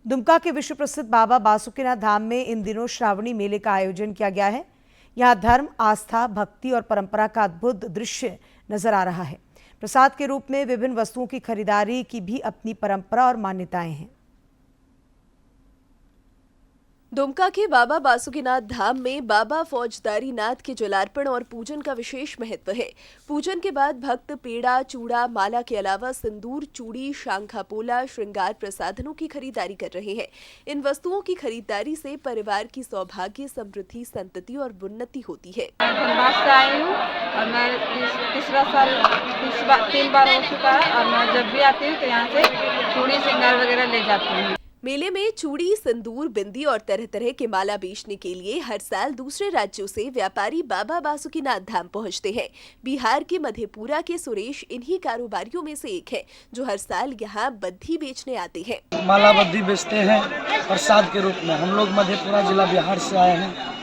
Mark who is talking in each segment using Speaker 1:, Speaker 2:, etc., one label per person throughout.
Speaker 1: दुमका के विश्व प्रसिद्ध बाबा बासुकीनाथ धाम में इन दिनों श्रावणी मेले का आयोजन किया गया है। यहाँ धर्म, आस्था, भक्ति और परंपरा का अद्भुत दृश्य नजर आ रहा है। प्रसाद के रूप में विभिन्न वस्तुओं की खरीदारी की भी अपनी परंपरा और मान्यताएं हैं।
Speaker 2: दुमका के बाबा बासुकीनाथ धाम में बाबा फौजदारी नाथ के जलार्पण और पूजन का विशेष महत्व है। पूजन के बाद भक्त पेड़ा, चूड़ा, माला के अलावा सिंदूर, चूड़ी, शांखा पोला, श्रृंगार प्रसाधनों की खरीदारी कर रहे हैं। इन वस्तुओं की खरीदारी से परिवार की सौभाग्य, समृद्धि, संतति और उन्नति होती है।
Speaker 3: आई हूँ और मैं तीसरा साल 3 बार हो चुका है और मैं जब भी आती हूँ तो यहाँ से चूड़ी, श्रृंगार वगैरह ले जाती हूँ।
Speaker 2: मेले में चूड़ी, सिंदूर, बिंदी और तरह तरह के माला बेचने के लिए हर साल दूसरे राज्यों से व्यापारी बाबा बासुकीनाथ धाम पहुंचते हैं। बिहार के मधेपुरा के सुरेश इन्हीं कारोबारियों में से एक है, जो हर साल यहाँ बद्धी बेचने आते हैं।
Speaker 4: माला बद्धी बेचते हैं प्रसाद के रूप में। हम लोग मधेपुरा जिला बिहार से आए हैं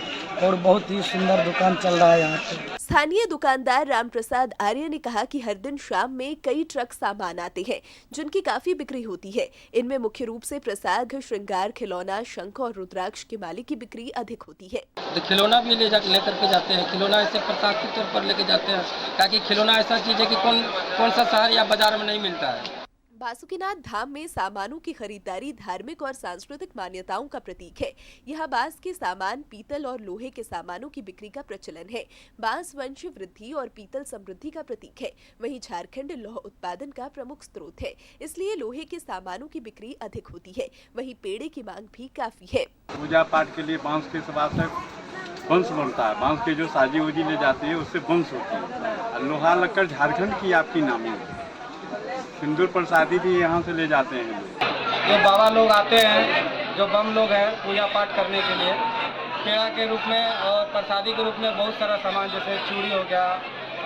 Speaker 4: और बहुत ही सुंदर दुकान चल रहा है यहाँ पे।
Speaker 2: स्थानीय दुकानदार राम प्रसाद आर्य ने कहा कि हर दिन शाम में कई ट्रक सामान आते हैं, जिनकी काफी बिक्री होती है। इनमें मुख्य रूप से प्रसाद, श्रृंगार, खिलौना, शंख और रुद्राक्ष की माले की बिक्री अधिक होती है।
Speaker 5: तो खिलौना भी लेकर के जाते हैं। खिलौना ऐसे प्रसाद के तौर पर लेके जाते हैं, ताकि खिलौना ऐसा चीज है कि कौन सा शहर या बाजार में नहीं मिलता है।
Speaker 2: बासुकीनाथ धाम में सामानों की खरीदारी धार्मिक और सांस्कृतिक मान्यताओं का प्रतीक है। यहाँ बांस के सामान, पीतल और लोहे के सामानों की बिक्री का प्रचलन है। बांस वंश वृद्धि और पीतल समृद्धि का प्रतीक है। वहीं झारखंड लौह उत्पादन का प्रमुख स्रोत है, इसलिए लोहे के सामानों की बिक्री अधिक होती है। वहीं पेड़े की मांग भी काफी है।
Speaker 6: पूजा पाठ के लिए बांस के सवाल से बंस बनता है। बांस के जो साजी उजी ले जाती है उससे बंस होती है। लोहा लक्कड़ झारखंड की आपकी नामी है। सिंदूर प्रसादी भी यहाँ से ले जाते हैं।
Speaker 5: जो बाबा लोग आते हैं, जो बम लोग हैं पूजा पाठ करने के लिए, पेड़ा के रूप में और प्रसादी के रूप में बहुत सारा सामान, जैसे चूड़ी हो गया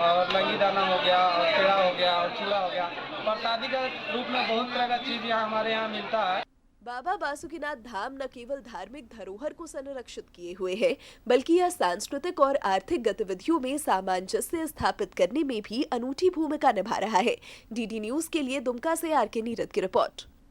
Speaker 5: और लंगी दाना हो गया और पेड़ा हो गया और चूड़ा हो गया। प्रसादी के रूप में बहुत तरह का चीज यहाँ हमारे यहाँ मिलता है।
Speaker 2: बाबा बासुकीनाथ धाम न केवल धार्मिक धरोहर को संरक्षित किए हुए है, बल्कि यह सांस्कृतिक और आर्थिक गतिविधियों में सामंजस्य स्थापित करने में भी अनूठी भूमिका निभा रहा है। डीडी न्यूज के लिए दुमका से आर के नीरद की रिपोर्ट।